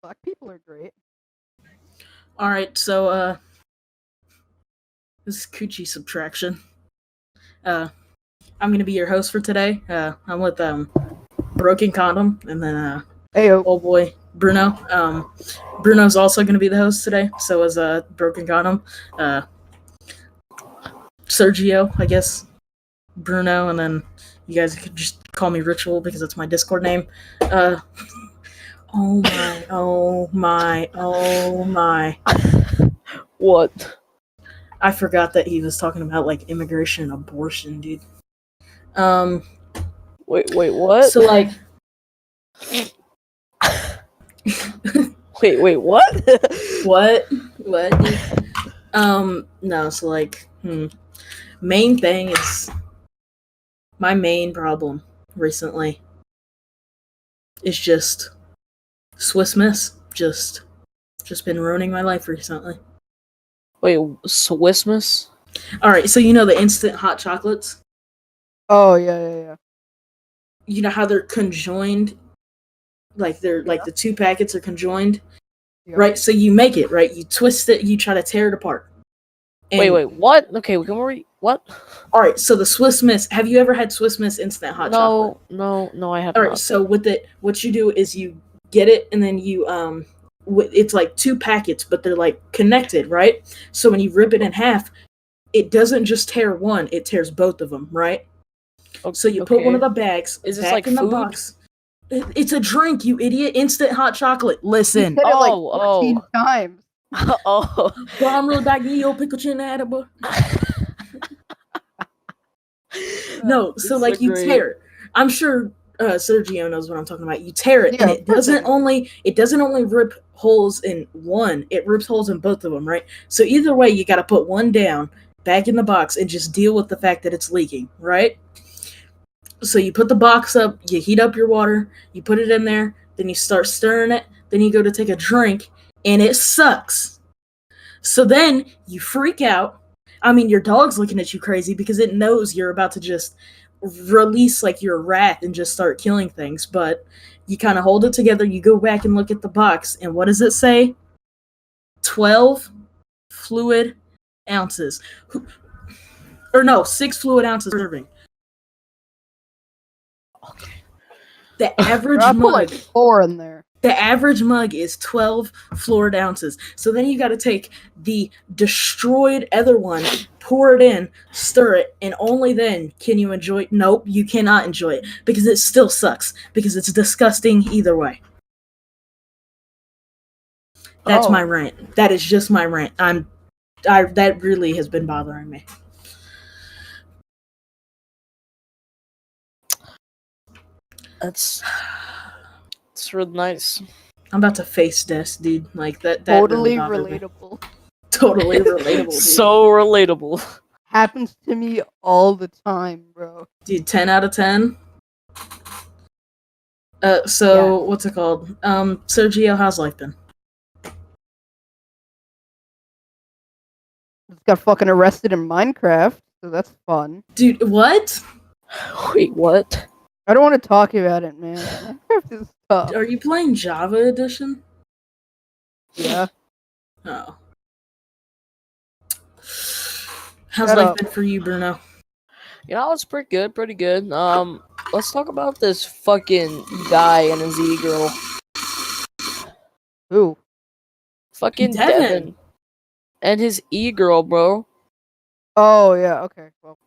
Black people are great. All right, so this is Coochie Subtraction. I'm gonna be your host for today. I'm with Broken Condom, and then Ayo. old boy Bruno. Bruno's also gonna be the host today. So is Broken Condom. Sergio, I guess. Bruno, and then you guys could just call me Ritual because that's my Discord name. Oh my, oh my, oh my. What? I forgot that he was talking about like immigration and abortion, dude. Wait, what? So like wait, what? what? What? Dude? No, so like main thing is my main problem recently is just Swiss Miss. Just been ruining my life recently. Wait, Swissmas? Alright, so you know the instant hot chocolates? Oh yeah. You know how they're conjoined? Like they're like the two packets are conjoined? Yeah. Right? So you make it, right? You twist it, you try to tear it apart. And wait, what? Okay, we can what? Alright, so the Swiss Miss, have you ever had Swiss Miss instant hot chocolate? No, I have Alright, not. so with it, what you do is you get it and then you it's like two packets, but they're like connected, right? So when you rip it in half, it doesn't just tear one, it tears both of them, right? So you put one of the bags Is this back like in the food? box. It's a drink, you idiot. Instant hot chocolate. Listen. You said it like 14 times. Oh. Bomber back yo pickle chin adaba. No, so like you tear it. I'm sure Sergio knows what I'm talking about. You tear it, and it doesn't only rip holes in one; it rips holes in both of them, right? So either way, you got to put one down, back in the box, and just deal with the fact that it's leaking, right? So you put the box up, you heat up your water, you put it in there, then you start stirring it, then you go to take a drink, and it sucks. So then you freak out. I mean, your dog's looking at you crazy because it knows you're about to just release like your wrath and just start killing things. But you kind of hold it together, you go back and look at the box, and what does it say? 12 fluid ounces. Or no, 6 fluid ounces serving. Okay. The average I put mug, like 4 in there. The average mug is 12 fluid ounces. So then you got to take the destroyed other one, pour it in, stir it, and only then can you enjoy it. Nope, you cannot enjoy it because it still sucks because it's disgusting either way. That's my rant. That is just my rant. That really has been bothering me. It's really nice. I'm about to face this, dude. Like that Totally really relatable. Totally relatable. Dude. So relatable. Happens to me all the time, bro. Dude, 10 out of 10. What's it called? Sergio, how's life been? Got fucking arrested in Minecraft, so that's fun. Dude, what? Wait, what? I don't want to talk about it, man. Minecraft is tough. Are you playing Java Edition? Yeah. Oh. How's life been for you, Bruno? You know, it's pretty good. Let's talk about this fucking guy and his e-girl. Who? Fucking Devin. And his e-girl, bro. Oh yeah, okay. Well.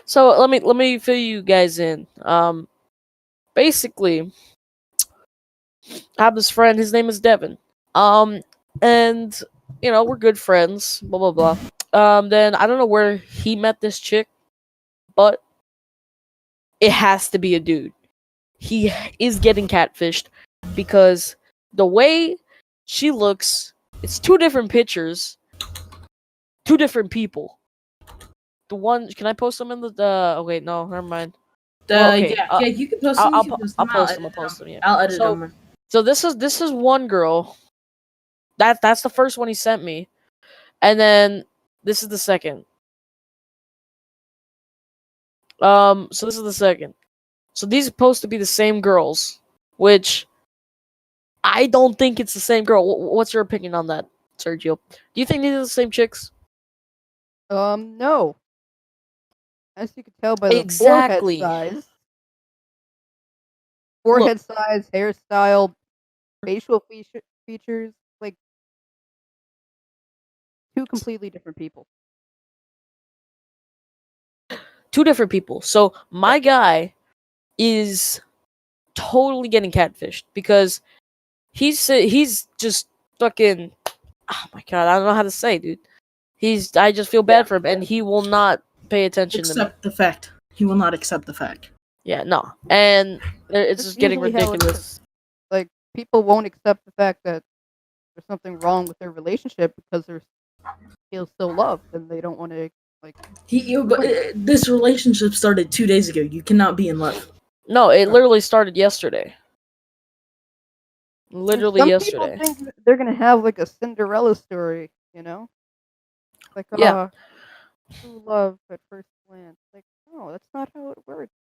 So let me fill you guys in. Basically, I have this friend, his name is Devin. And you know, we're good friends, blah blah blah. Then I don't know where he met this chick, but it has to be a dude. He is getting catfished because the way she looks, it's 2 different pictures, 2 different people. The one, can I post them in the? Oh wait, no, never mind. Okay. Yeah, you can post them. I'll post them. Yeah. I'll edit them. So this is one girl. That's the first one he sent me, and then this is the second. So this is the second. So these are supposed to be the same girls, which I don't think it's the same girl. What's your opinion on that, Sergio? Do you think these are the same chicks? No. As you can tell by the Exactly. forehead size, hairstyle, facial features, like two completely different people. Two different people. So my guy is totally getting catfished because he's just fucking. Oh my god, I don't know how to say, dude. I just feel bad for him, and he will not pay attention to me. Accept the fact. He will not accept the fact. Yeah, no, and it's That's just getting usually how it ridiculous. Like, people won't accept the fact that there's something wrong with their relationship because they feel so loved and they don't want to, like... This relationship started 2 days ago. You cannot be in love. No, it literally started yesterday. Literally Some yesterday. people think they're gonna have, like, a Cinderella story, you know? Like, Yeah. true love at first glance. Like, no, that's not how it works.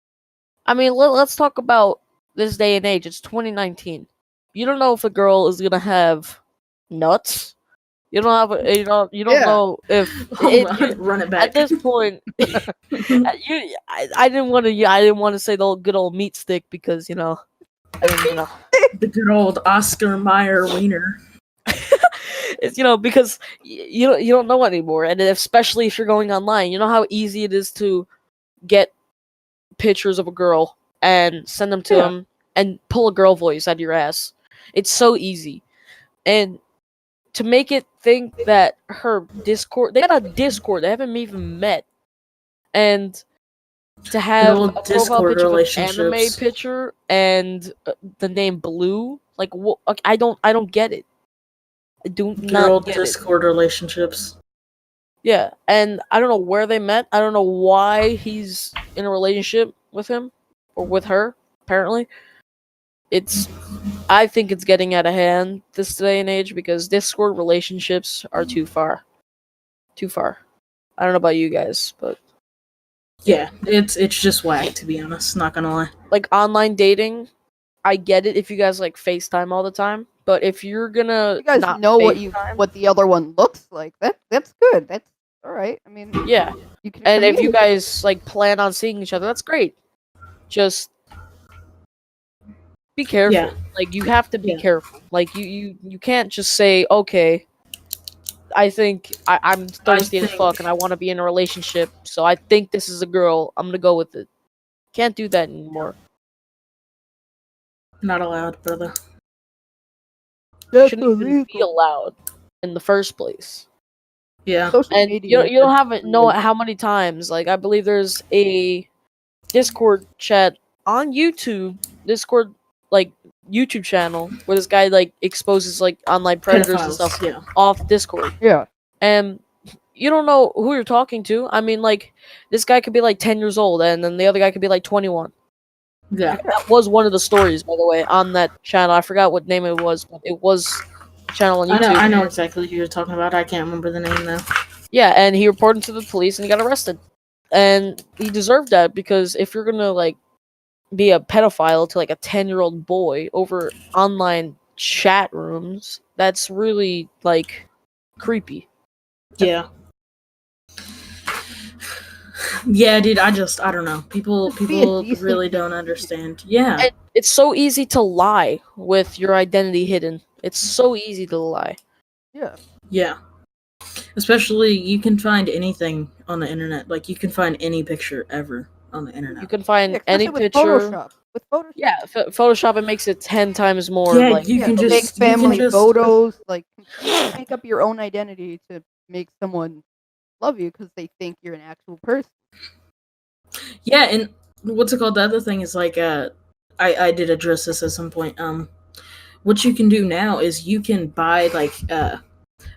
I mean, let's talk about this day and age. It's 2019. You don't know if a girl is gonna have nuts. You don't have. You don't Yeah. know if Run it back. at this point. I didn't want to. I didn't want to say the good old meat stick because I mean, the good old Oscar Mayer wiener. It's because you don't know anymore, and especially if you're going online, you know how easy it is to get pictures of a girl and send them to them and pull a girl voice out of your ass. It's so easy, and to make it think that her Discord, they got a Discord, they haven't even met, and to have a profile picture with an anime picture and the name Blue, like I don't get it. I do not get Discord relationships. Yeah, and I don't know where they met. I don't know why he's in a relationship with him or with her. Apparently, I think it's getting out of hand this day and age because Discord relationships are too far. Too far. I don't know about you guys, but yeah, it's just whack, to be honest. Not gonna lie. Like online dating, I get it if you guys like FaceTime all the time, but if you're gonna You guys not know FaceTime, what the other one looks like. That's good. That's all right. I mean, yeah. you can And if you communicate. guys like plan on seeing each other, that's great. Just be careful. Yeah. Like you have to be careful. Like you can't just say, okay, I think I'm thirsty as fuck and I want to be in a relationship, so I think this is a girl. I'm gonna go with it. Can't do that anymore. Not allowed, brother. Shouldn't even be allowed in the first place. Yeah. And you don't know how many times. Like I believe there's a Discord chat on YouTube. Discord YouTube channel where this guy exposes online predators and stuff off Discord. Yeah. And you don't know who you're talking to. I mean, this guy could be 10 years old and then the other guy could be 21. Yeah. That was one of the stories, by the way, on that channel. I forgot what name it was, but it was a channel on YouTube. I know exactly who you're talking about. I can't remember the name though. Yeah, and he reported to the police and he got arrested. And he deserved that because if you're gonna be a pedophile to a 10-year-old boy over online chat rooms, that's really creepy. Yeah. Yeah, dude, I don't know. People really don't understand. Yeah. And it's so easy to lie with your identity hidden. It's so easy to lie. Yeah. Yeah. Especially you can find anything on the internet. You can find any picture ever on the internet. You can find any picture. Photoshop. With Photoshop. Yeah, Photoshop, it makes it 10 times more. Yeah, you can just make family photos. Make up your own identity to make someone love you because they think you're an actual person. Yeah, and what's it called? The other thing is I did address this at some point. What you can do now is you can buy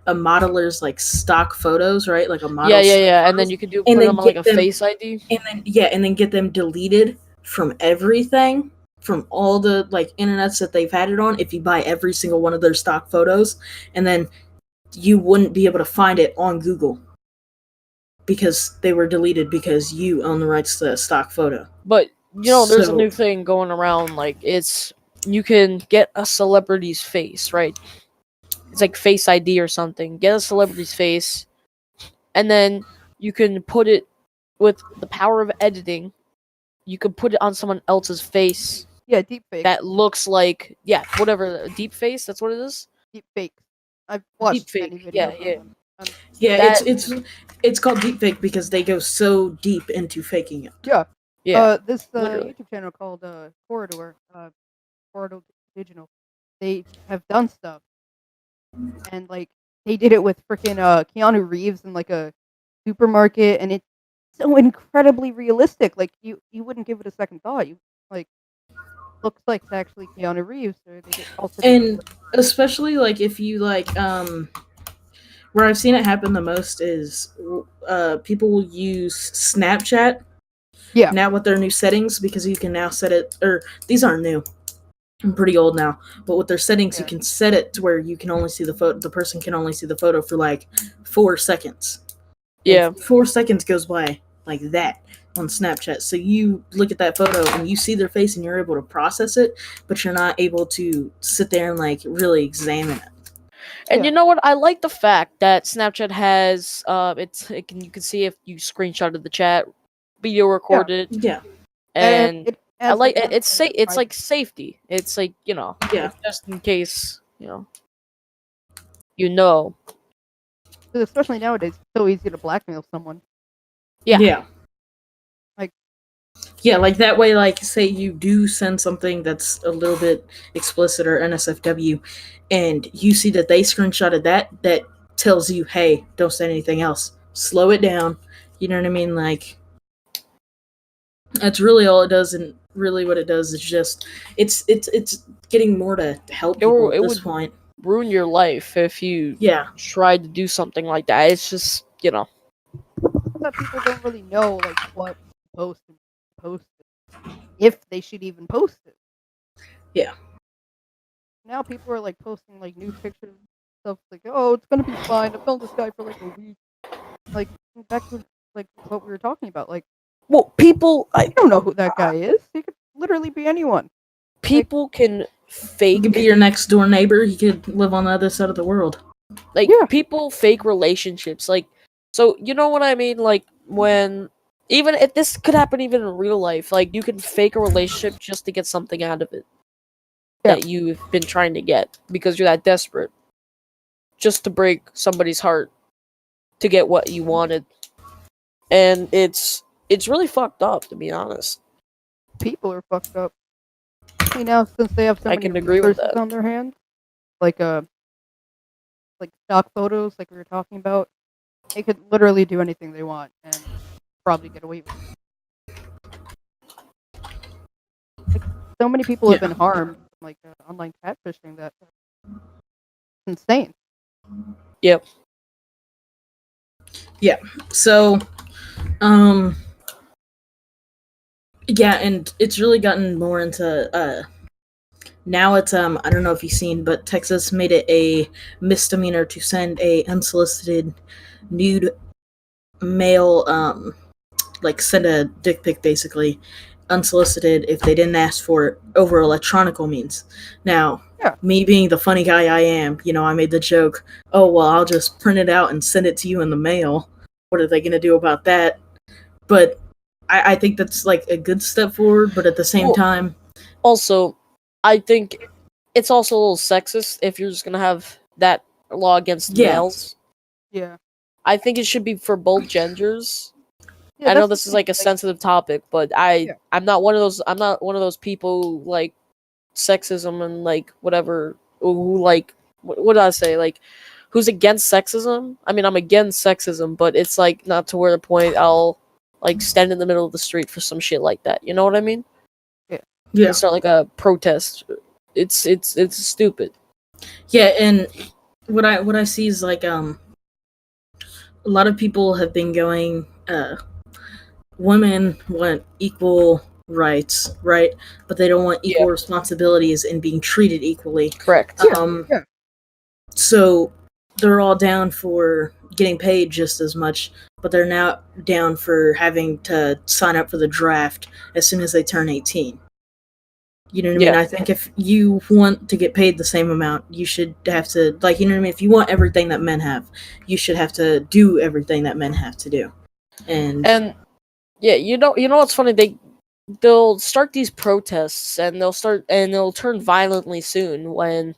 a modeler's stock photos, right? Like a model. Yeah, and then you can put them on a Face ID. And then get them deleted from everything, from all the internets that they've had it on. If you buy every single one of their stock photos, and then you wouldn't be able to find it on Google because they were deleted because you own the rights to the stock photo. But there's a new thing going around. It's you can get a celebrity's face, right? It's like Face ID or something. Get a celebrity's face, and then you can put it with the power of editing. You can put it on someone else's face Yeah, deepfake. that looks like whatever deep face. That's what it is. Deepfake. I've watched Deepfake. many videos. Yeah, on yeah. them. Yeah, That- it's called deepfake because they go so deep into faking it. Yeah. Yeah. This literally. YouTube channel called Corridor, Corridor Digital. They have done stuff, and like they did it with freaking Keanu Reeves in like a supermarket, and it's so incredibly realistic. Like you wouldn't give it a second thought. You like looks like it's actually Keanu Reeves. Or they get all sorts of And especially like if you like where I've seen it happen the most is people will use Snapchat Yeah. now with their new settings, because you can now set it, or these aren't new, I'm pretty old now, but with their settings you Yeah. can set it to where you can only see the photo, the person can only see the photo for like 4 seconds. Yeah. And 4 seconds goes by like that on Snapchat. So you look at that photo and you see their face and you're able to process it, but you're not able to sit there and like really examine it. And Yeah. you know what? I like the fact that Snapchat has you can see if you screenshotted the chat, video recorded, Yeah. and it I adds, like like, it's kind of it's privacy. like safety. It's like, you know, Yeah. just in case, you know. 'Cause especially nowadays, it's so easy to blackmail someone. Yeah. Like that way, like say you do send something that's a little bit explicit or NSFW, and you see that they screenshotted that tells you, hey, don't send anything else. Slow it down. You know what I mean? Like that's really all it does, and really what it does is just it's getting more to help people It at this would- point. Ruin your life if you Yeah. tried to do something like that. It's just, That people don't really know like what to post and post it, if they should even post it. Yeah. Now people are like posting like new pictures and stuff like, oh, it's gonna be fine. I've known this guy for like a week. Like back to like what we were talking about. Like well, people I don't know who that guy is. He could literally be anyone. people can He fake could be your next door neighbor. He could live on the other side of the world. like Yeah. people fake relationships, like, so you know what I mean, like when even if this could happen even in real life, like you can fake a relationship just to get something out of it Yeah. that you've been trying to get because you're that desperate, just to break somebody's heart to get what you wanted. And it's really fucked up, to be honest. People are fucked up. Especially now since they have so I many can agree with resources that. on their hands. Like stock photos, like we were talking about. They could literally do anything they want and probably get away with it. Like, so many people have Yeah. been harmed from like online catfishing that it's insane. So, yeah, and it's really gotten more into now it's I don't know if you've seen, but Texas made it a misdemeanor to send a unsolicited nude male like send a dick pic basically unsolicited if they didn't ask for it over electronical means. Now, Yeah. me being the funny guy I am, I made the joke, oh well, I'll just print it out and send it to you in the mail. What are they gonna do about that? But I think that's like a good step forward, but at the same Well, time, Also, I think it's also a little sexist if you're just gonna have that law against Yeah. males. Yeah. I think it should be for both genders. Yeah, I know that's the this is thing, like a sensitive topic, but I'm not one of those people who, like, sexism and like whatever, who like what did I say, like, who's against sexism. I mean, I'm against sexism, but it's like not to where the point I'll like stand in the middle of the street for some shit like that. You know what I mean? yeah. It's not like a protest. It's stupid. Yeah, and what I see is like a lot of people have been going women want equal rights, right? But they don't want equal responsibilities and being treated equally. Correct. Yeah. So they're all down for getting paid just as much, but they're now down for having to sign up for the draft as soon as they turn 18. You know what I mean? Yeah. I think if you want to get paid the same amount, you should have to, like, you know what I mean? If you want everything that men have, you should have to do everything that men have to do. And yeah, you know what's funny? They'll start these protests, and they'll turn violently soon when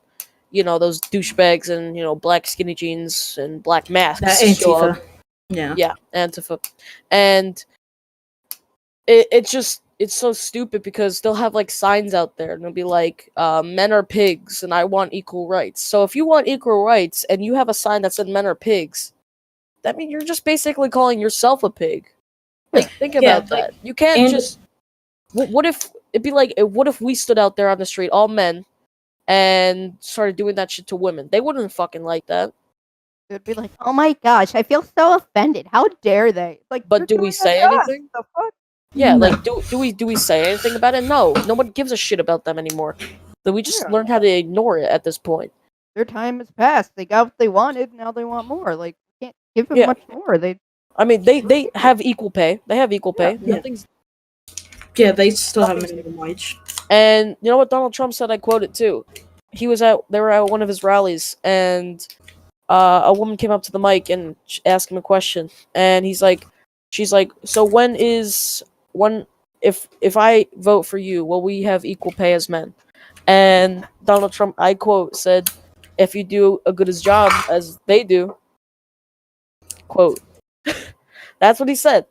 those douchebags and black skinny jeans and black masks that show up. Antifa. Yeah. Yeah, Antifa, and it's so stupid because they'll have like signs out there and they'll be like, men are pigs and I want equal rights. So if you want equal rights and you have a sign that said men are pigs, that means you're just basically calling yourself a pig. Like, think about that. You can't just. What if it'd be like? What if we stood out there on the street, all men, and started doing that shit to women? They wouldn't fucking like that. They'd be like, "Oh my gosh, I feel so offended. How dare they?" Like, but do we say anything? The fuck? Yeah, No. like do we say anything about it? No, no one gives a shit about them anymore. So we just learned how to ignore it at this point. Their time has passed. They got what they wanted. Now they want more. Like, you can't give them much more. I mean, they have equal pay. They have equal pay. Yeah. Nothing's. Yeah, they still have minimum wage. And you know what Donald Trump said? I quote it too. They were at one of his rallies, and a woman came up to the mic and asked him a question, and she's like, so if I vote for you, will we have equal pay as men? And Donald Trump, I quote, said, if you do a good as job as they do, quote. That's what he said.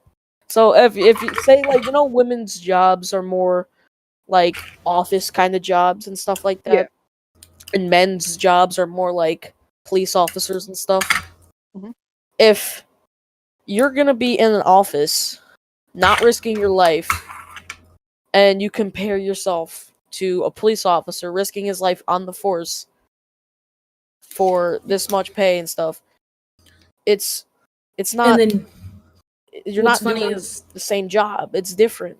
So if you say, like, women's jobs are more like office kind of jobs and stuff like that, and men's jobs are more like police officers and stuff. Mhm. If you're gonna be in an office, not risking your life, and you compare yourself to a police officer risking his life on the force for this much pay and stuff, it's not. And then You're not doing the same job. It's different.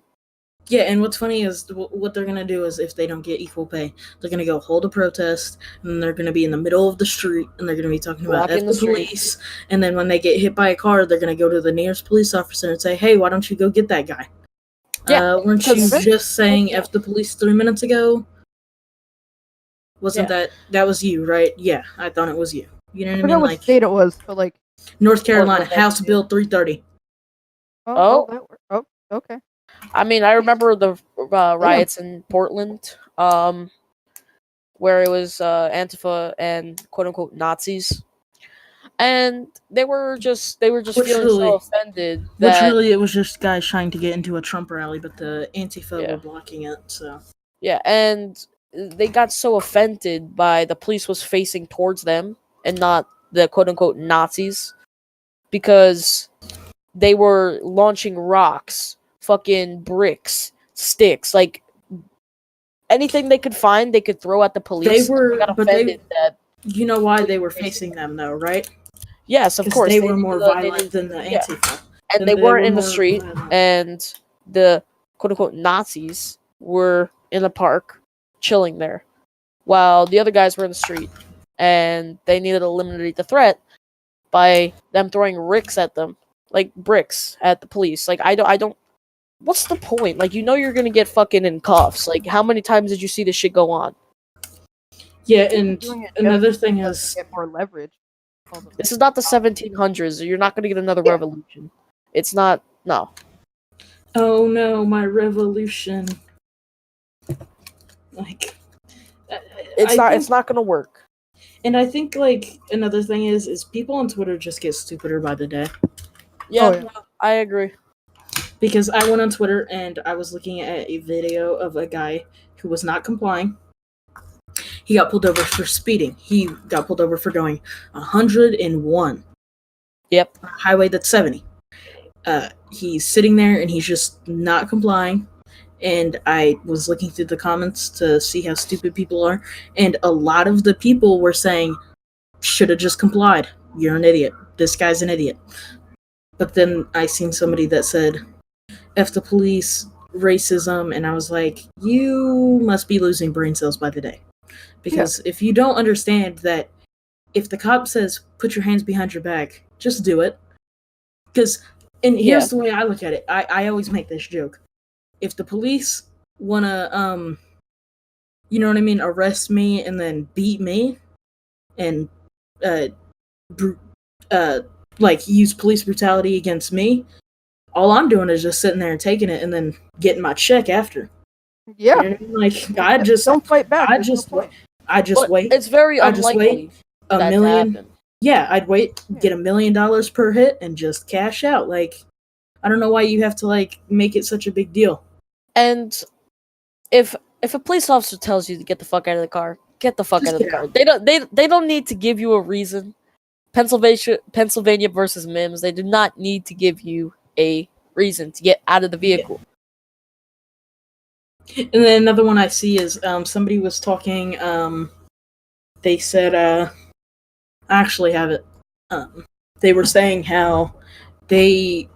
yeah, and what's funny is what they're gonna do is if they don't get equal pay, they're gonna go hold a protest, and they're gonna be in the middle of the street, and they're gonna be talking about F the police, and then when they get hit by a car, they're gonna go to the nearest police officer and say, "Hey, why don't you go get that guy?" Yeah, weren't you just saying F the police 3 minutes ago? Wasn't that was you, right? Yeah, I thought it was you. You know what I mean? What state it was, but like North Carolina, House Bill 330. Oh, okay. I mean, I remember the riots in Portland, where it was Antifa and quote unquote Nazis, and they were just feeling so offended. Which really, it was just guys trying to get into a Trump rally, but the Antifa were blocking it. So yeah, and they got so offended by the police was facing towards them and not the quote unquote Nazis, because they were launching rocks, fucking bricks, sticks, like anything they could find, they could throw at the police. They got offended that. You know why they were facing them, though, right? Yes, of course. They were more violent than the Antifa. And they weren't in the street, and the quote-unquote Nazis were in the park, chilling there, while the other guys were in the street, and they needed to eliminate the threat by them throwing bricks at them, like bricks at the police. Like, I don't. What's the point? Like, you're gonna get fucking in cuffs. Like, how many times did you see this shit go on? Yeah, and another thing is get more leverage. This is not the 1700s. You're not gonna get another revolution. It's not. No. Oh no, my revolution. Like, it's not gonna work. And I think, like, another thing is people on Twitter just get stupider by the day. Yeah, I agree. Because I went on Twitter and I was looking at a video of a guy who was not complying. He got pulled over for speeding. He got pulled over for going 101. Yep. On a highway that's 70. He's sitting there and he's just not complying. And I was looking through the comments to see how stupid people are. And a lot of the people were saying, should have just complied. You're an idiot. This guy's an idiot. But then I seen somebody that said, F the police, racism, and I was like, you must be losing brain cells by the day. Because if you don't understand that if the cop says, put your hands behind your back, just do it. Because, and here's the way I look at it. I always make this joke. If the police want to you know what I mean, arrest me and then beat me and like use police brutality against me, all I'm doing is just sitting there and taking it and then getting my check after. Yeah. You know what I mean? Like I just don't fight back. I just wait. I just But wait. it's very I just unlikely wait a that million. to happen. Yeah, I'd wait, get $1 million per hit, and just cash out. Like, I don't know why you have to like make it such a big deal. And if a police officer tells you to get the fuck out of the car, get the fuck Just out of the get car. out. They don't need to give you a reason. Pennsylvania versus Mims, they do not need to give you a reason to get out of the vehicle. And then another one I see is somebody was talking. They said I actually have it. They were saying how they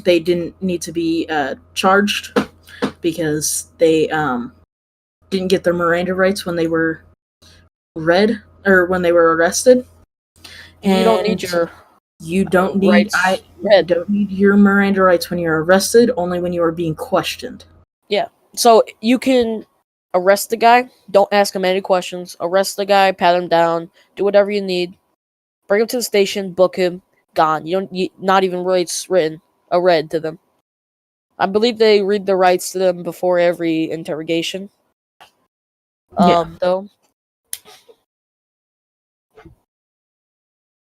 didn't need to be charged because they didn't get their Miranda rights when they were read or when they were arrested. And you don't need your rights read. Don't need your Miranda rights when you're arrested, only when you are being questioned. Yeah. So you can arrest the guy, don't ask him any questions, arrest the guy, pat him down, do whatever you need, bring him to the station, book him, gone. Not even rights written, read to them. I believe they read the rights to them before every interrogation. Though.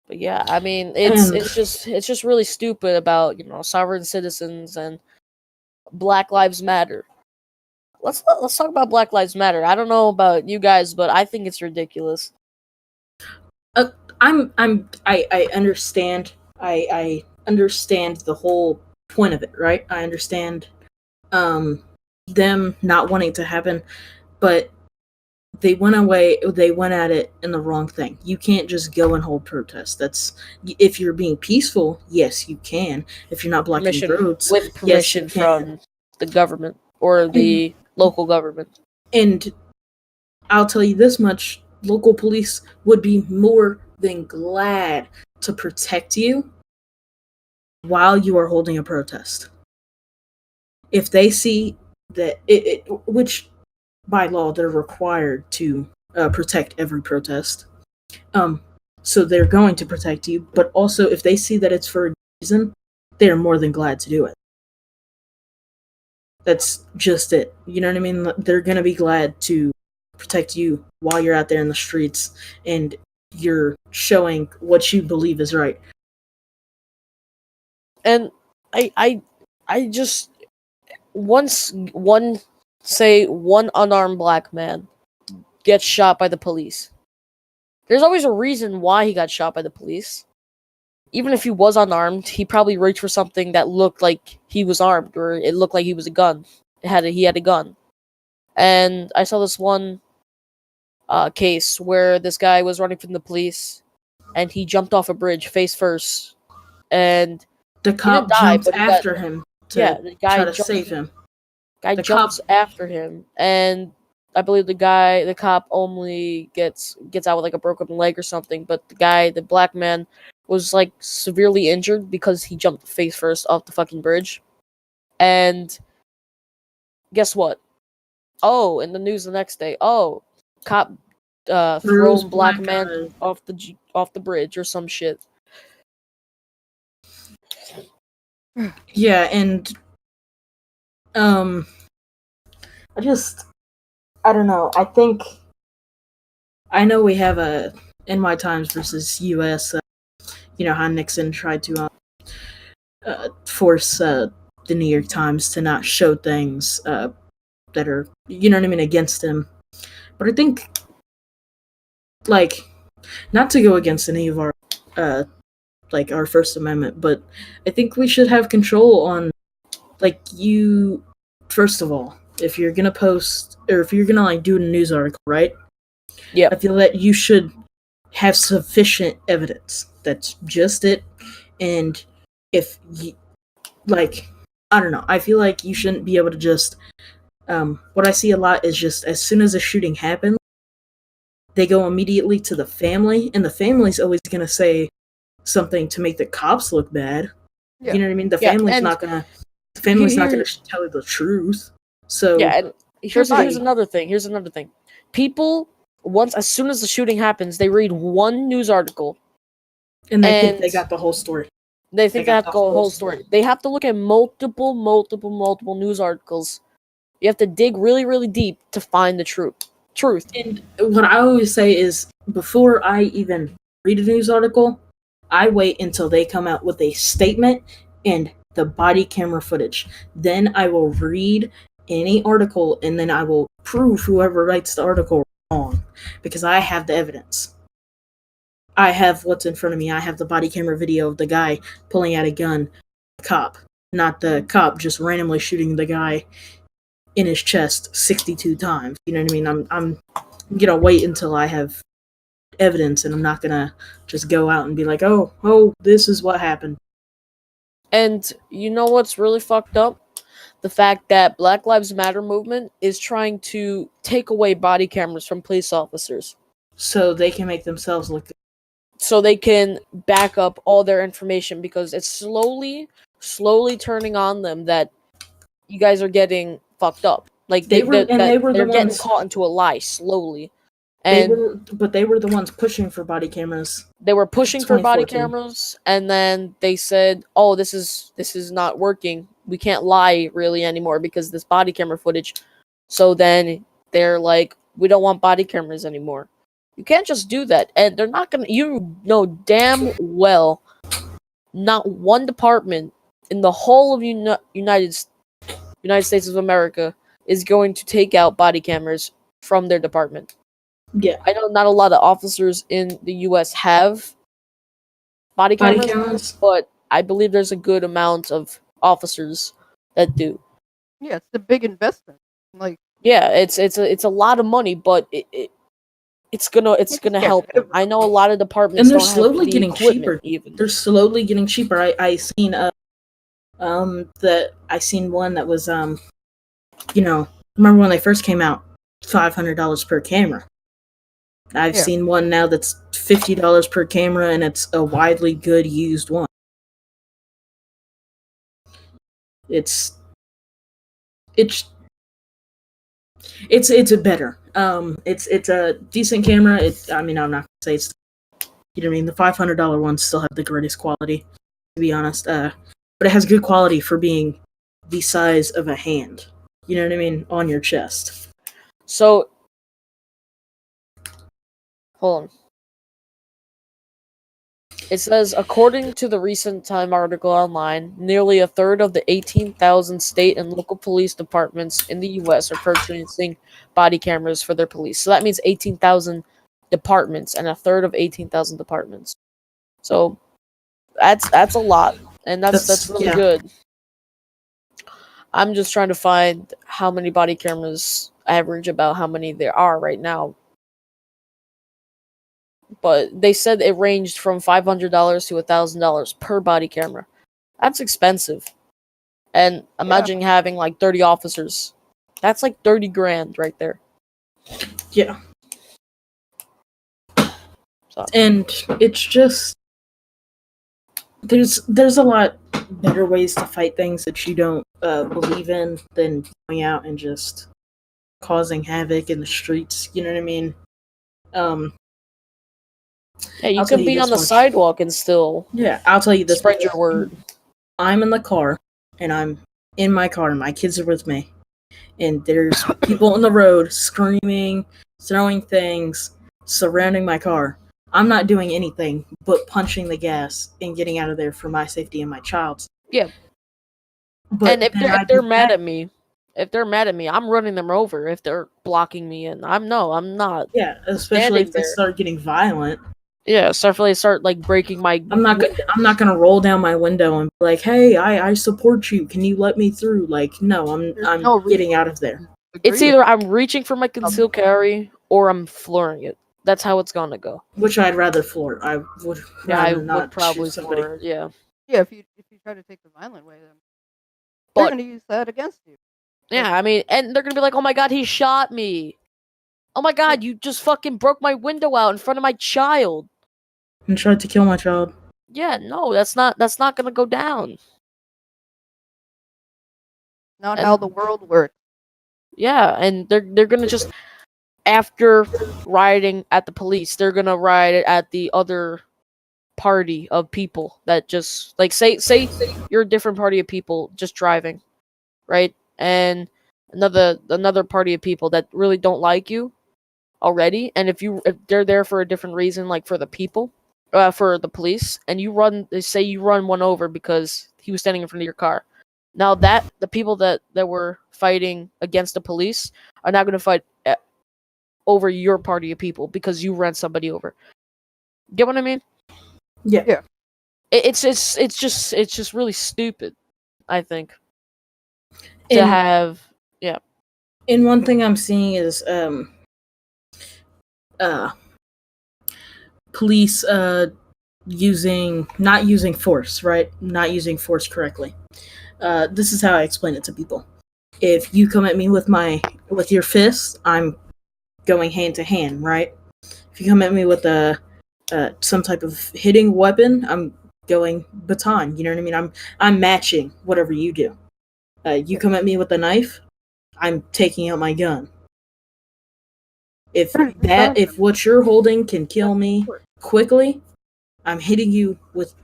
But yeah, I mean, it's just really stupid about, sovereign citizens and Black Lives Matter. Let's talk about Black Lives Matter. I don't know about you guys, but I think it's ridiculous. I understand. I understand the whole point of it, right? I understand them not wanting to happen, but they went at it in the wrong thing. You can't just go and hold protests. That's if you're being peaceful, yes, you can. If you're not blocking roads, with permission from the government or the local government. And I'll tell you this much, local police would be more than glad to protect you while you are holding a protest. If they see that which by law they're required to protect every protest, so they're going to protect you, but also if they see that it's for a reason, they're more than glad to do it. That's just it. You know what I mean? They're going to be glad to protect you while you're out there in the streets and you're showing what you believe is right. And I just once one unarmed black man gets shot by the police. There's always a reason why he got shot by the police. Even if he was unarmed, he probably reached for something that looked like he was armed, or it looked like he was a gun. He had a gun. And I saw this one case where this guy was running from the police, and he jumped off a bridge face first, and the cop jumped after him to try to save him. Guy jumps after him, and I believe the cop only gets out with like a broken leg or something, but the black man was like severely injured because he jumped face first off the fucking bridge. And guess what? Oh, in the news the next day, cop thrown black man off the bridge or some shit. Yeah, and I don't know. I know we have a NY Times versus US. How Nixon tried to force the New York Times to not show things that are, against him. But I think, not to go against any of our our First Amendment, but I think we should have control on, first of all, if you're gonna post or if you're gonna do a news article, right? Yeah. I feel that you should have sufficient evidence. That's just it. And if you, I don't know, I feel like you shouldn't be able to just what I see a lot is just as soon as a shooting happens, they go immediately to the family, and the family's always gonna say something to make the cops look bad. Yeah. You know what I mean? The family's not gonna tell you the truth. So yeah, Here's another thing. Here's another thing. People, as soon as the shooting happens, they read one news article, and they think they got the whole story. They think they have to go the whole story. They have to look at multiple news articles. You have to dig really, really deep to find the truth. And what I always say is, before I even read a news article, I wait until they come out with a statement and the body camera footage. Then I will read any article, and then I will prove whoever writes the article wrong, because I have the evidence. I have what's in front of me. I have the body camera video of the guy pulling out a gun. The cop, not the cop just randomly shooting the guy in his chest 62 times. You know what I mean? I'm gonna wait until I have evidence, and I'm not gonna just go out and be like, oh, this is what happened. And you know what's really fucked up? The fact that Black Lives Matter movement is trying to take away body cameras from police officers. So they can make themselves look good. So they can back up all their information, because it's slowly turning on them that you guys are getting fucked up. Like they're getting caught into a lie slowly. And they were the ones pushing for body cameras. They were pushing for body cameras, and then they said, "Oh, this is not working. We can't lie really anymore because this body camera footage." So then they're like, "We don't want body cameras anymore." You can't just do that, and they're not gonna. You know damn well, not one department in the whole of United States of America is going to take out body cameras from their department. Yeah, I know not a lot of officers in the U.S. have body cameras, but I believe there's a good amount of officers that do. Yeah, it's a big investment. Like, yeah, it's a lot of money, but it's gonna help them. I know a lot of departments, and they're slowly getting cheaper. Even they're slowly getting cheaper. I seen one that was remember when they first came out, $500 per camera. I've seen one now that's $50 per camera, and it's a widely good used one. It's a better. It's a decent camera. I'm not gonna say it's. You know what I mean? The $500 ones still have the greatest quality, to be honest. But it has good quality for being the size of a hand. You know what I mean? On your chest. So, hold on. It says, according to the recent Time article online, nearly a third of the 18,000 state and local police departments in the U.S. are purchasing body cameras for their police. So that means 18,000 departments, and a third of 18,000 departments. So that's a lot, and that's really good. I'm just trying to find how many body cameras, average about how many there are right now. But they said it ranged from $500 to $1,000 per body camera. That's expensive. And imagine having like 30 officers. That's like 30 grand right there. Yeah. So. And it's just there's a lot better ways to fight things that you don't believe in than going out and just causing havoc in the streets. You know what I mean? Yeah, you can be on the sidewalk and still. Yeah, I'll tell you this. Spread your word. I'm in the car, and I'm in my car, and my kids are with me, and there's people on the road screaming, throwing things, surrounding my car. I'm not doing anything but punching the gas and getting out of there for my safety and my child's. Yeah. But and if they're mad at me, I'm running them over if they're blocking me, and I'm not. Yeah, especially if they start getting violent. Yeah, start like breaking my. I'm not gonna roll down my window and be like, "Hey, I support you. Can you let me through?" Like, no, I'm getting out of there. It's either I'm reaching for my concealed carry or I'm flooring it. That's how it's gonna go. Which I'd rather floor. I would. Yeah, I would probably floor it. Yeah. Yeah, if you try to take the violent way, then they're gonna use that against you. Yeah, I mean, and they're gonna be like, "Oh my god, he shot me! Oh my god, you just fucking broke my window out in front of my child." And tried to kill my child. Yeah, no, that's not gonna go down. Not how the world works. Yeah, and they're gonna just, after rioting at the police, they're gonna riot at the other party of people that just like say you're a different party of people just driving, right? And another party of people that really don't like you already, and if they're there for a different reason, like for the people, for the police, and they say you run one over because he was standing in front of your car. Now that the people that were fighting against the police are now going to fight over your party of people because you ran somebody over. Get what I mean? Yeah. Yeah. It's just really stupid, I think, to And, have. and one thing I'm seeing is police not using force, right? Not using force correctly. This is how I explain it to people. If you come at me with your fist, I'm going hand to hand, right? If you come at me with some type of hitting weapon, I'm going baton. You know what I mean? I'm matching whatever you do. You come at me with a knife, I'm taking out my gun. If what you're holding can kill me quickly, I'm hitting you with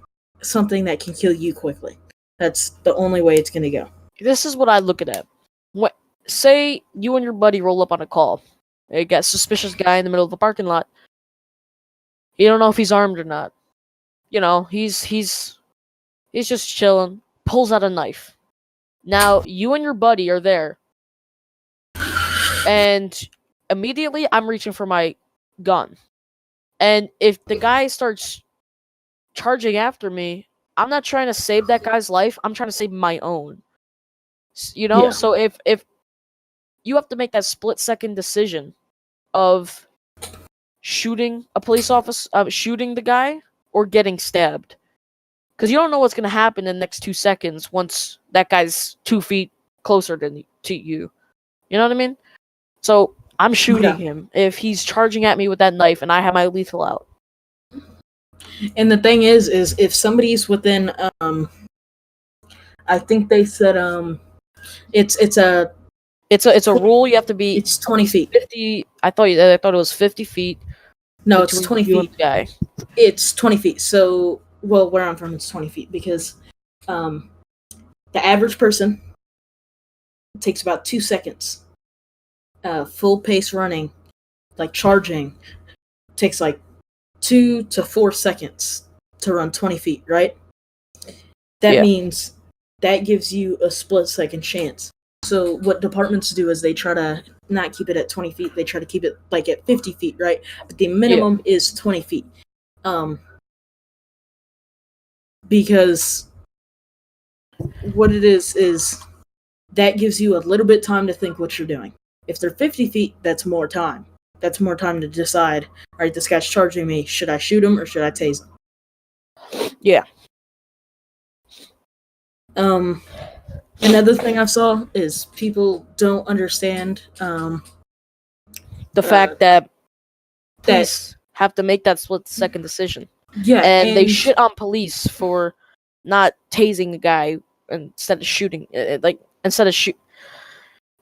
something that can kill you quickly. That's the only way it's gonna go. This is what I look at it. Say you and your buddy roll up on a call. You got a suspicious guy in the middle of the parking lot. You don't know if he's armed or not. You know, he's just chilling, pulls out a knife. Now, you and your buddy are there. And immediately I'm reaching for my gun. And if the guy starts charging after me, I'm not trying to save that guy's life. I'm trying to save my own. You know, Yeah. so if you have to make that split-second decision of shooting a police officer, shooting the guy, or getting stabbed, because you don't know what's going to happen in the next 2 seconds once that guy's 2 feet closer to you. You know what I mean? So I'm shooting him if he's charging at me with that knife and I have my lethal out. And the thing is if somebody's within, I think they said, it's a rule. You have to be. It's 20 feet. 50. I thought it was 50 feet. No, it's 20 feet. Guy. It's 20 feet. So, well, where I'm from, it's 20 feet because the average person takes about 2 seconds. Full pace running, like charging, takes like 2 to 4 seconds to run 20 feet, right? That means that gives you a split-second chance. So what departments do is they try to not keep it at 20 feet. They try to keep it like at 50 feet, right? But the minimum is 20 feet. Because what it is that gives you a little bit time to think what you're doing. If they're 50 feet, that's more time. That's more time to decide, all right, this guy's charging me. Should I shoot him or should I tase him? Yeah. Another thing I saw is people don't understand the fact that police have to make that split-second decision. Yeah, and they shit on police for not tasing a guy instead of shooting.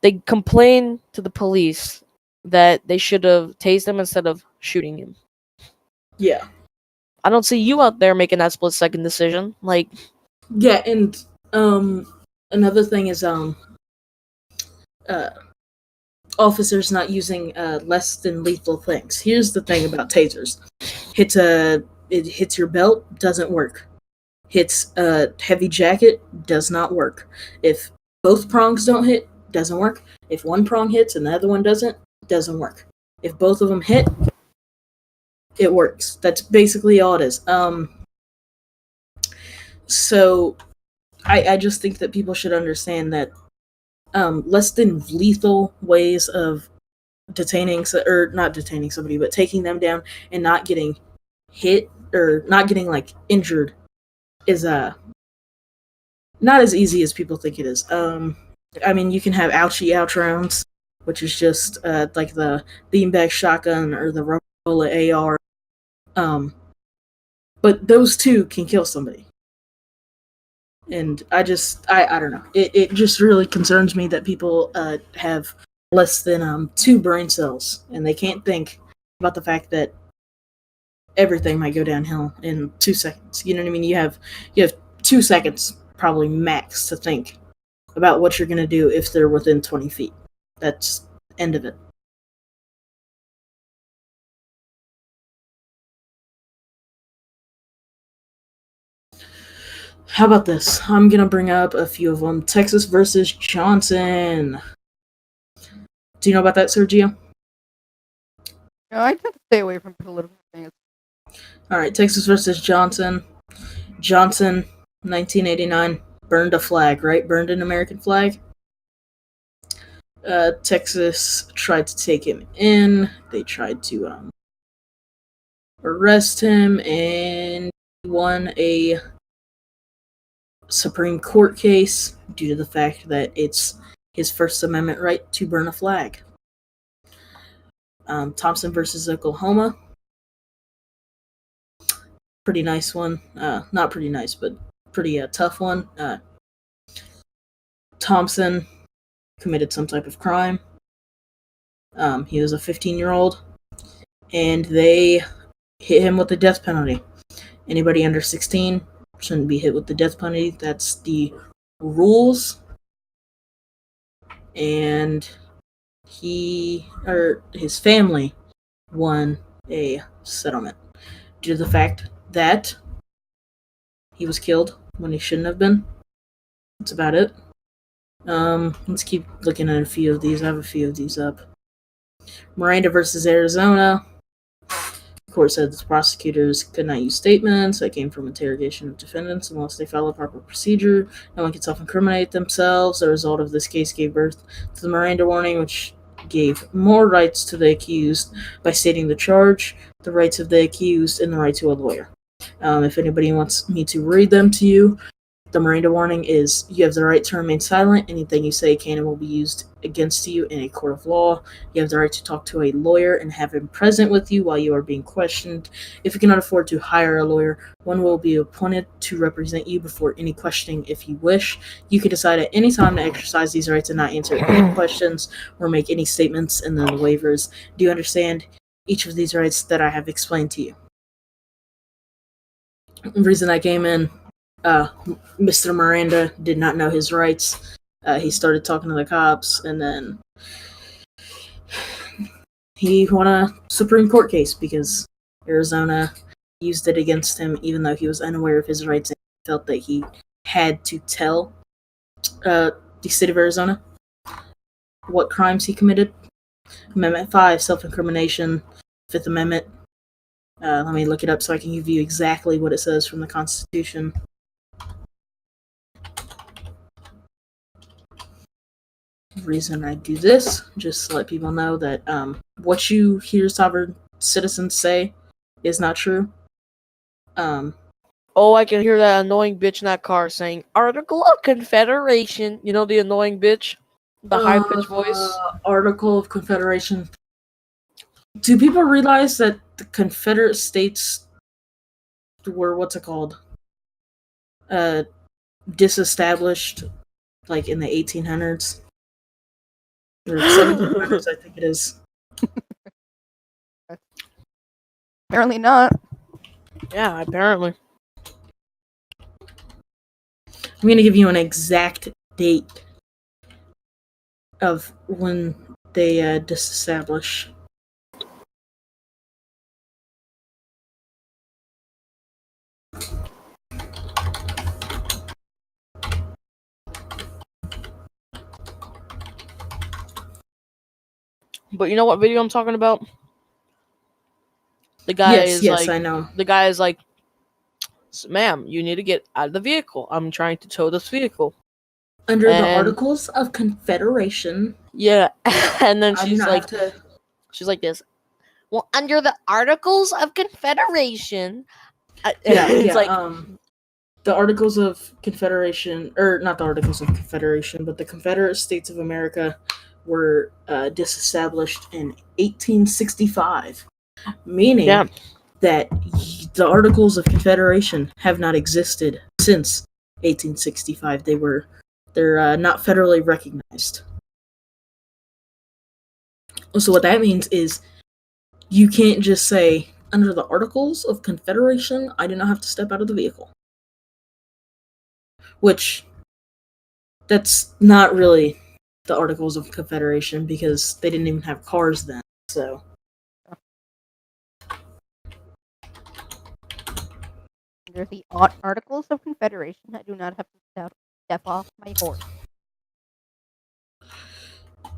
They complain to the police that they should have tased him instead of shooting him. Yeah. I don't see you out there making that split-second decision. Like, yeah, and another thing is officers not using less than lethal things. Here's the thing about tasers: it hits your belt, doesn't work. Hits a heavy jacket, does not work. If both prongs don't hit, doesn't work. If one prong hits and the other one doesn't work. If both of them hit, it works. That's basically all it is. So I just think that people should understand that less than lethal ways of not detaining somebody, but taking them down and not getting hit or not getting like injured is not as easy as people think it is. I mean, you can have ouchie ouch rounds, which is just like the beanbag shotgun or the rubber bullet AR. But those two can kill somebody. And I don't know. It just really concerns me that people have less than 2 brain cells, and they can't think about the fact that everything might go downhill in 2 seconds. You know what I mean? You have 2 seconds probably max to think about what you're gonna do if they're within 20 feet. That's end of it. How about this? I'm gonna bring up a few of them. Texas versus Johnson. Do you know about that, Sergio? No, I tend to stay away from political things. All right, Texas versus Johnson. Johnson, 1989, burned a flag, right? Burned an American flag. Texas tried to take him in. They tried to arrest him, and he won a Supreme Court case due to the fact that it's his First Amendment right to burn a flag. Thompson versus Oklahoma. Pretty nice one. Not pretty nice, but pretty tough one. Thompson committed some type of crime. He was a 15-year-old, and they hit him with the death penalty. Anybody under 16 shouldn't be hit with the death penalty. That's the rules. And his family won a settlement due to the fact that he was killed when he shouldn't have been. That's about it. Let's keep looking at a few of these. I have a few of these up. Miranda versus Arizona. The court said the prosecutors could not use statements that came from interrogation of defendants unless they follow proper procedure. No one can self-incriminate themselves. The result of this case gave birth to the Miranda warning, which gave more rights to the accused by stating the charge, the rights of the accused, and the right to a lawyer. If anybody wants me to read them to you, the Miranda warning is: you have the right to remain silent. Anything you say can and will be used against you in a court of law. You have the right to talk to a lawyer and have him present with you while you are being questioned. If you cannot afford to hire a lawyer, one will be appointed to represent you before any questioning if you wish. You can decide at any time to exercise these rights and not answer any questions or make any statements in the waivers. Do you understand each of these rights that I have explained to you? The reason I came in, Mr. Miranda did not know his rights. He started talking to the cops, and then he won a Supreme Court case because Arizona used it against him, even though he was unaware of his rights and felt that he had to tell the state of Arizona what crimes he committed. Amendment 5, self-incrimination, Fifth Amendment. Let me look it up so I can give you exactly what it says from the Constitution. The reason I do this, just to let people know that what you hear sovereign citizens say is not true. Oh, I can hear that annoying bitch in that car saying, Article of Confederation. You know the annoying bitch? The high-pitched voice? Article of Confederation. Do people realize that the Confederate States were, disestablished, like, in the 1800s? Or 1700s, I think it is. Apparently not. Yeah, apparently. I'm going to give you an exact date of when they disestablish. But you know what video I'm talking about? The guy Yes, I know. The guy is like, ma'am, you need to get out of the vehicle. I'm trying to tow this vehicle. Under the Articles of Confederation. Yeah, and then she's like this. Well, under the Articles of Confederation. The Articles of Confederation, or not the Articles of Confederation, but the Confederate States of America were disestablished in 1865, meaning that the Articles of Confederation have not existed since 1865. They're not federally recognized. So what that means is you can't just say, under the Articles of Confederation, I do not have to step out of the vehicle. Which, that's not really the Articles of Confederation, because they didn't even have cars then, so. Under the Articles of Confederation, I do not have to step off my horse.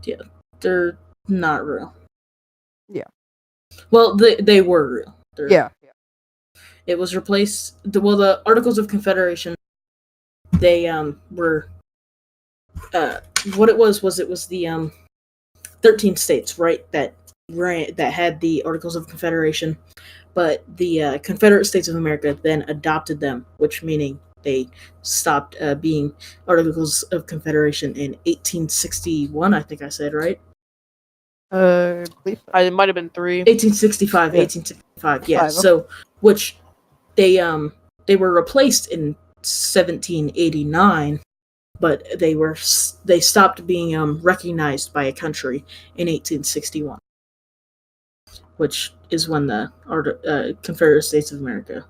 Yeah, they're not real. Yeah. Well, they were real. Yeah. It was replaced. The Articles of Confederation, they were what it was the 13 states, right, that had the Articles of Confederation, but the Confederate States of America then adopted them, which meaning they stopped being Articles of Confederation in 1861. I think I said right. I believe so. It might have been 3. 1865. Yeah. 1865. Yeah. 5, okay. So which they were replaced in 1789. But they stopped being recognized by a country in 1861, which is when the Confederate States of America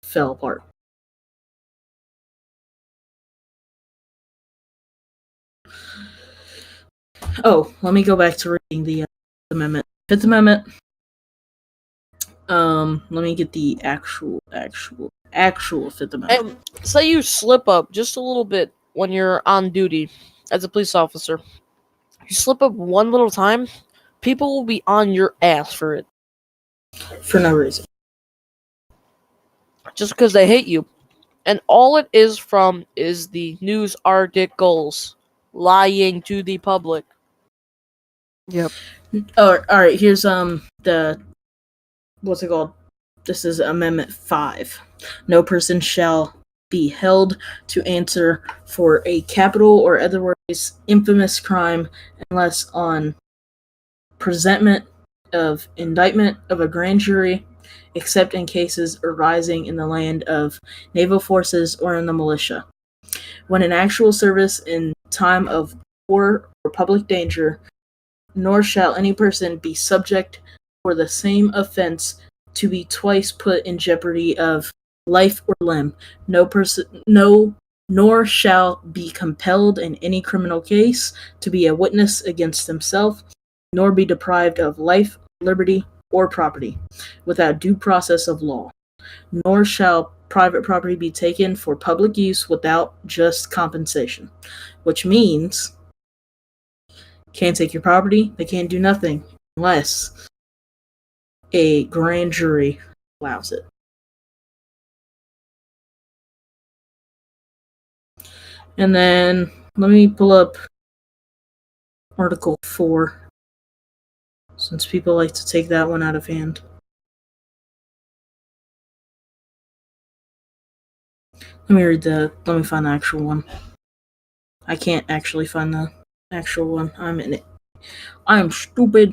fell apart. Oh, let me go back to reading the amendment. Fifth Amendment. Let me get the actual Fifth Amendment. And say you slip up just a little bit when you're on duty as a police officer. You slip up one little time, people will be on your ass for it. For no reason. Just because they hate you. And all it is from is the news articles lying to the public. Yep. Oh, all right. Here's the what's it called? This is Amendment 5. No person shall be held to answer for a capital or otherwise infamous crime unless on presentment of indictment of a grand jury, except in cases arising in the land of naval forces or in the militia. When in actual service in time of war or public danger, nor shall any person be subject for the same offense to be twice put in jeopardy of life or limb, nor shall be compelled in any criminal case to be a witness against himself, nor be deprived of life, liberty, or property without due process of law, nor shall private property be taken for public use without just compensation, which means can't take your property, they can't do nothing unless a grand jury allows it. And then let me pull up Article 4, since people like to take that one out of hand. Let me find the actual one. I can't actually find the actual one. I am stupid.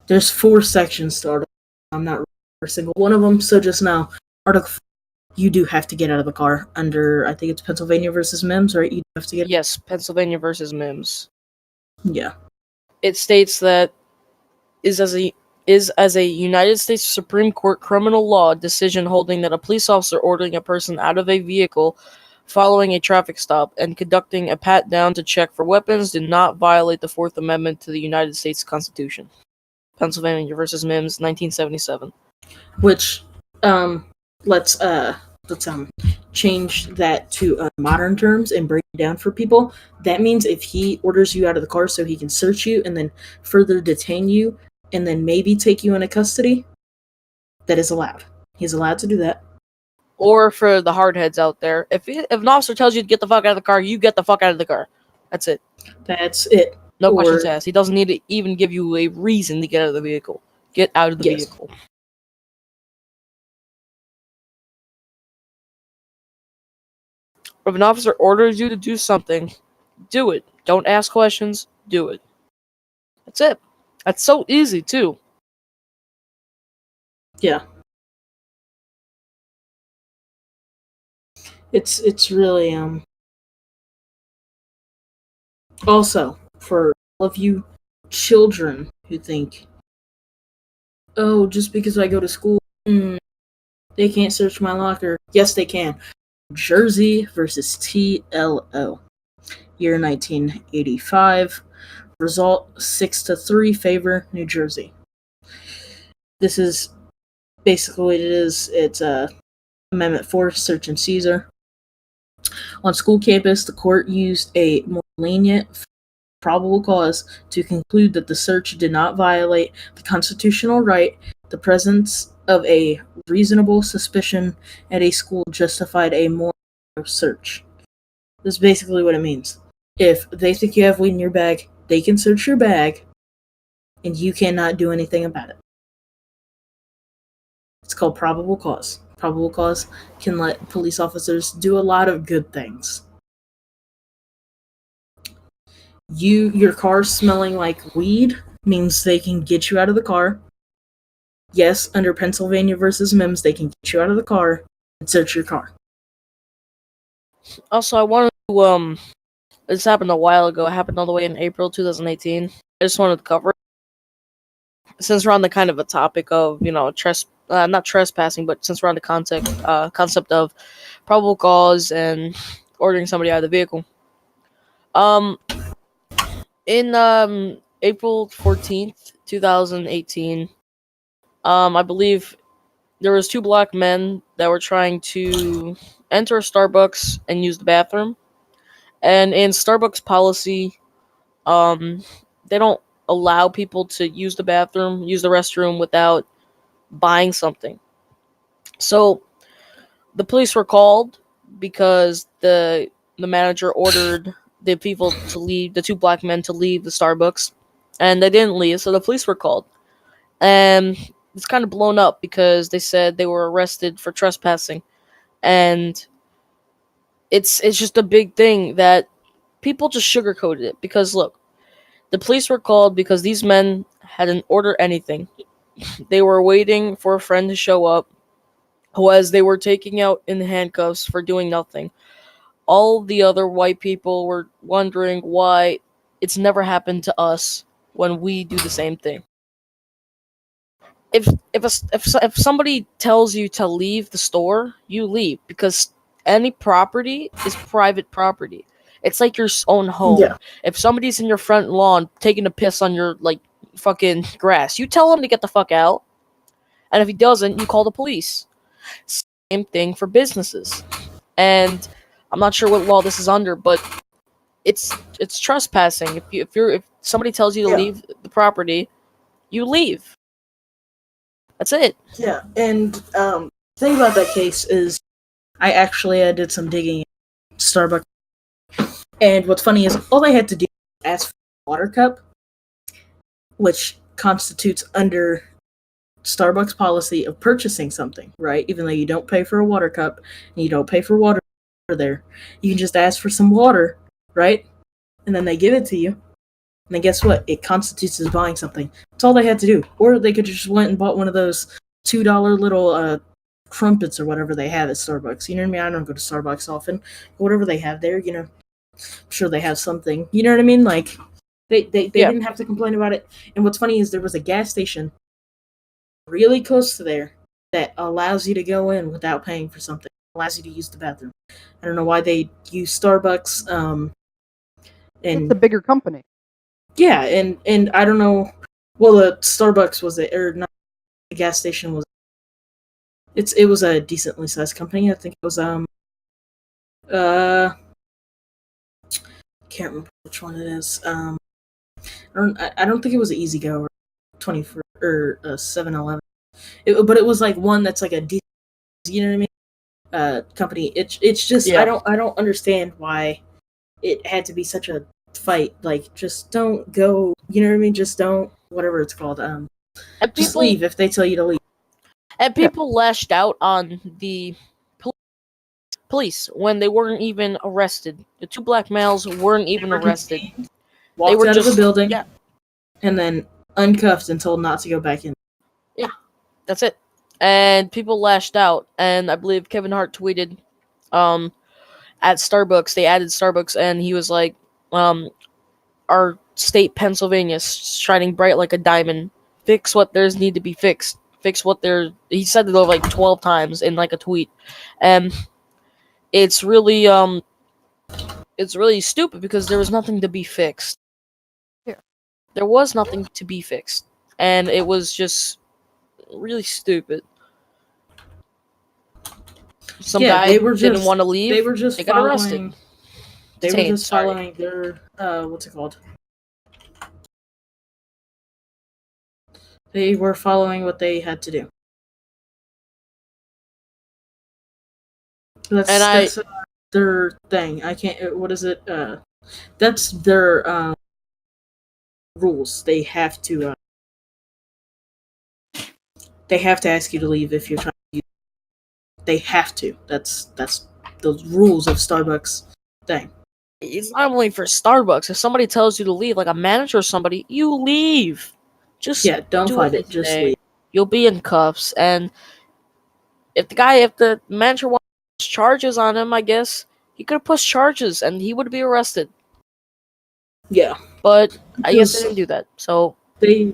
There's 4 sections to Article. I'm not reading every single one of them, so just now, Article 4, you do have to get out of the car under, I think it's Pennsylvania versus Mims, right? You have to get. Yes, Pennsylvania versus Mims. Yeah. It states that is as a United States Supreme Court criminal law decision holding that a police officer ordering a person out of a vehicle following a traffic stop and conducting a pat-down to check for weapons did not violate the Fourth Amendment to the United States Constitution. Pennsylvania versus Mims, 1977. Which, let's change that to modern terms and break it down for people. That means if he orders you out of the car so he can search you and then further detain you and then maybe take you into custody, that is allowed. He's allowed to do that. Or for the hardheads out there, if an officer tells you to get the fuck out of the car, you get the fuck out of the car. That's it. That's it. No questions asked. He doesn't need to even give you a reason to get out of the vehicle. Get out of the vehicle. If an officer orders you to do something, do it. Don't ask questions. Do it. That's it. That's so easy, too. Yeah. It's really Also, for all of you children who think, oh, just because I go to school, they can't search my locker. Yes, they can. Jersey versus TLO. Year 1985. Result 6-3 favor New Jersey. This is basically what it is. It's Amendment 4, search and seizure. On school campus, the court used a more lenient probable cause to conclude that the search did not violate the constitutional right. The presence of a reasonable suspicion at a school justified a more search. That's basically what it means. If they think you have weed in your bag, they can search your bag, and you cannot do anything about it. It's called probable cause. Probable cause can let police officers do a lot of good things. Your car smelling like weed means they can get you out of the car. Yes, under Pennsylvania versus Mims, they can get you out of the car and search your car. Also, I wanted to this happened a while ago. It happened all the way in April 2018. I just wanted to cover it. Since we're on the kind of a topic of, not trespassing, but since we're on the concept of probable cause and ordering somebody out of the vehicle. In April 14th, 2018, I believe there was 2 black men that were trying to enter a Starbucks and use the bathroom. And in Starbucks policy, they don't allow people to use the restroom without buying something. So the police were called because the manager ordered the people to leave, the 2 black men to leave the Starbucks, and they didn't leave, so the police were called. And it's kind of blown up because they said they were arrested for trespassing. And it's just a big thing that people just sugarcoated it. Because look, the police were called because these men hadn't ordered anything. They were waiting for a friend to show up, who as they were taking out in handcuffs for doing nothing. All the other white people were wondering why it's never happened to us when we do the same thing. If somebody tells you to leave the store, you leave, because any property is private property. It's like your own home. Yeah. If somebody's in your front lawn taking a piss on your fucking grass, you tell him to get the fuck out. And if he doesn't, you call the police. Same thing for businesses. And I'm not sure what law this is under, but it's trespassing. If somebody tells you to leave the property, you leave. That's it. Yeah, and the thing about that case is I did some digging at Starbucks. And what's funny is all they had to do was ask for a water cup, which constitutes under Starbucks policy of purchasing something, right? Even though you don't pay for a water cup and you don't pay for water there, you can just ask for some water, right? And then they give it to you. And then guess what? It constitutes as buying something. That's all they had to do. Or they could just went and bought one of those $2 little crumpets or whatever they have at Starbucks. You know what I mean? I don't go to Starbucks often. But whatever they have there, I'm sure they have something. You know what I mean? Like, they didn't have to complain about it. And what's funny is there was a gas station really close to there that allows you to go in without paying for something. Allows you to use the bathroom. I don't know why they use Starbucks. It's a bigger company. Yeah, and I don't know. Well, the Starbucks was not the gas station was. It was a decently sized company. I think it was can't remember which one it is. I don't think it was an Easy Go or 24 or 7-Eleven. But it was like one that's like a decent, you know what I mean? Company. It's just I don't understand why it had to be such a fight. Like, just don't go, you know what I mean? Just don't, whatever it's called. Just leave if they tell you to leave. And people lashed out on the police when they weren't even arrested. The 2 black males weren't even arrested. Walked out of the building, and then uncuffed and told not to go back in. Yeah, that's it. And people lashed out, and I believe Kevin Hart tweeted, at Starbucks, they added Starbucks, and he was like, our state Pennsylvania, shining bright like a diamond. Fix what there's need to be fixed. Fix what there. He said it over like 12 times in like a tweet, and it's really stupid because there was nothing to be fixed. Yeah. There was nothing to be fixed, and it was just really stupid. Some guy they were didn't just want to leave. they were just They got arrested. following. They were Detained, just sorry. following their what's it called? They were following what they had to do. That's their thing. I can't. What is it? That's their rules. They have to. They have to ask you to leave if you're trying to use. They have to. That's the rules of Starbucks thing. It's not only for Starbucks. If somebody tells you to leave, like a manager or somebody, you leave. Just Don't do fight what it. they Just say. leave. You'll be in cuffs, and if the manager wants charges on him, I guess he could have pushed charges, and he would be arrested. Yeah, But I guess they Because didn't do that. So they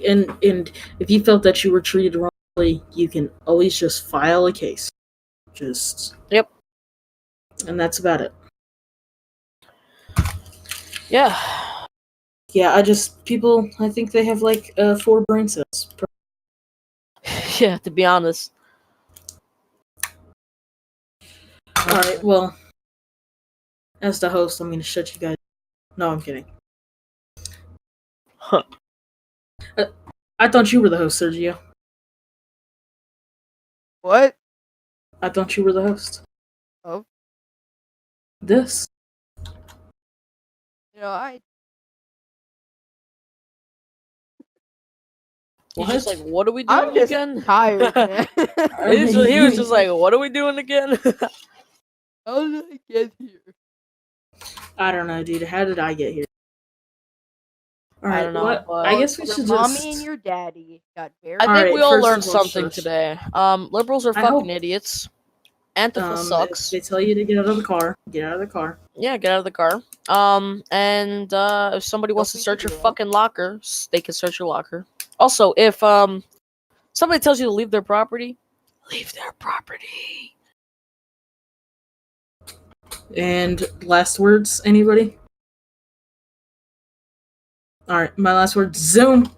and if you felt that you were treated wrongly, you can always just file a case. Yep. And that's about it. yeah, Yeah, I think they have like 4 brain cells. yeah. To be honest, Alright, well, as the host, I'm gonna shut you guys. No, I'm kidding. Huh. I thought you were the host, Sergio. What? I thought you were the host. Oh, This. I he's What? just like, "What are we doing I'm just again?" tired, man. He was just like, "What are we doing again?" How did I get here? I don't know, dude. How did I get here? Alright, don't know, what? but I guess we Your should mommy just. and your daddy got very. I think Alright, we all first learned of all, something shush. today. Liberals are I fucking hope- idiots. Antifa If sucks. they tell you to get out of the car, get out of the car. Yeah, get out of the car. And if somebody wants to be search your video. fucking locker, they can search your locker. Also, if somebody tells you to leave their property, leave their property. And last words, anybody? Alright, my last words, Zoom!